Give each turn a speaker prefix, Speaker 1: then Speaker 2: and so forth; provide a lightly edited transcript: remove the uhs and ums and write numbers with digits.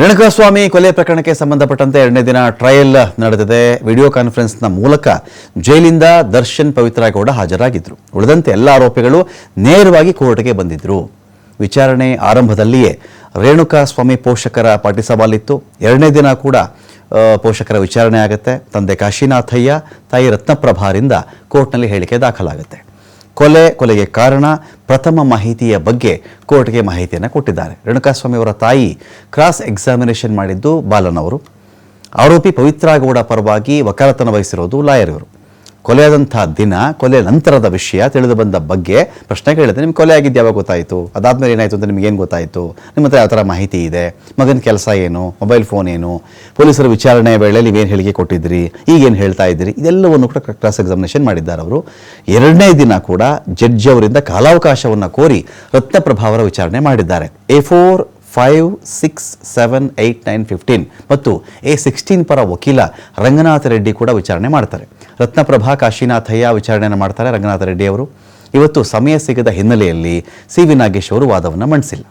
Speaker 1: ರೇಣುಕಾಸ್ವಾಮಿ ಕೊಲೆ ಪ್ರಕರಣಕ್ಕೆ ಸಂಬಂಧಪಟ್ಟಂತೆ ಎರಡನೇ ದಿನ ಟ್ರಯಲ್ ನಡೆದಿದೆ. ವಿಡಿಯೋ ಕಾನ್ಫರೆನ್ಸ್ನ ಮೂಲಕ ಜೈಲಿಂದ ದರ್ಶನ್ ಪವಿತ್ರಗೌಡ ಹಾಜರಾಗಿದ್ದರು. ಉಳಿದಂತೆ ಎಲ್ಲ ಆರೋಪಿಗಳು ನೇರವಾಗಿ ಕೋರ್ಟ್ಗೆ ಬಂದಿದ್ದರು. ವಿಚಾರಣೆ ಆರಂಭದಲ್ಲಿಯೇ ರೇಣುಕಾಸ್ವಾಮಿ ಪೋಷಕರ ಪಾಟಿ ಸವಾಲಿತ್ತು. ಎರಡನೇ ದಿನ ಕೂಡ ಪೋಷಕರ ವಿಚಾರಣೆ ಆಗುತ್ತೆ. ತಂದೆ ಕಾಶಿನಾಥಯ್ಯ, ತಾಯಿ ರತ್ನಪ್ರಭಾರಿಂದ ಕೋರ್ಟ್ನಲ್ಲಿ ಹೇಳಿಕೆ ದಾಖಲಾಗುತ್ತೆ. ಕೊಲೆಗೆ ಕಾರಣ, ಪ್ರಥಮ ಮಾಹಿತಿಯ ಬಗ್ಗೆ ಕೋರ್ಟ್ಗೆ ಮಾಹಿತಿಯನ್ನು ಕೊಟ್ಟಿದ್ದಾರೆ. ರೇಣುಕಾಸ್ವಾಮಿ ಅವರ ತಾಯಿ ಕ್ರಾಸ್ ಎಕ್ಸಾಮಿನೇಷನ್ ಮಾಡಿದ್ದು ಬಾಲನ್ ಅವರು. ಆರೋಪಿ ಪವಿತ್ರಗೌಡ ಪರವಾಗಿ ವಕಾಲತನ ವಹಿಸಿರೋದು ಲಾಯರ್ ಇವರು. ಕೊಲೆಯಾದಂಥ ದಿನ, ಕೊಲೆ ನಂತರದ ವಿಷಯ ತಿಳಿದು ಬಂದ ಬಗ್ಗೆ ಪ್ರಶ್ನೆ ಕೇಳಿದೆ. ನಿಮ್ಗೆ ಕೊಲೆ ಆಗಿದ್ದು ಯಾವಾಗ ಗೊತ್ತಾಯಿತು? ಅದಾದಮೇಲೆ ಏನಾಯಿತು ಅಂತ ನಿಮಗೇನು ಗೊತ್ತಾಯಿತು? ನಿಮ್ಮ ಹತ್ರ ಯಾವ ಥರ ಮಾಹಿತಿ ಇದೆ? ಮಗನ ಕೆಲಸ ಏನು? ಮೊಬೈಲ್ ಫೋನ್ ಏನು? ಪೊಲೀಸರ ವಿಚಾರಣೆ ವೇಳೆ ನೀವೇನು ಹೇಳಿಕೆ ಕೊಟ್ಟಿದ್ರಿ? ಈಗೇನು ಹೇಳ್ತಾ ಇದ್ದೀರಿ? ಇದೆಲ್ಲವನ್ನು ಕೂಡ ಕ್ರಾಸ್ ಎಕ್ಸಾಮಿನೇಷನ್ ಮಾಡಿದ್ದಾರೆ ಅವರು. ಎರಡನೇ ದಿನ ಕೂಡ ಜಡ್ಜ್ ಅವರಿಂದ ಕಾಲಾವಕಾಶವನ್ನು ಕೋರಿ ರತ್ನಪ್ರಭಾ ಅವರ ವಿಚಾರಣೆ ಮಾಡಿದ್ದಾರೆ. A4, 5, 6, 7, 8, 9, 15 ಮತ್ತು A16 ಪರ ವಕೀಲ ರಂಗನಾಥ ರೆಡ್ಡಿ ಕೂಡ ವಿಚಾರಣೆ ಮಾಡ್ತಾರೆ. ರತ್ನಪ್ರಭಾ, ಕಾಶಿನಾಥಯ್ಯ ವಿಚಾರಣೆಯನ್ನು ಮಾಡ್ತಾರೆ. ರಂಗನಾಥ ರೆಡ್ಡಿ ಅವರು ಇವತ್ತು ಸಮಯ ಸಿಗದ ಹಿನ್ನೆಲೆಯಲ್ಲಿ ಸಿ ವಿ ನಾಗೇಶ್ ಅವರು ವಾದವನ್ನು ಮಂಡಿಸಿಲ್ಲ.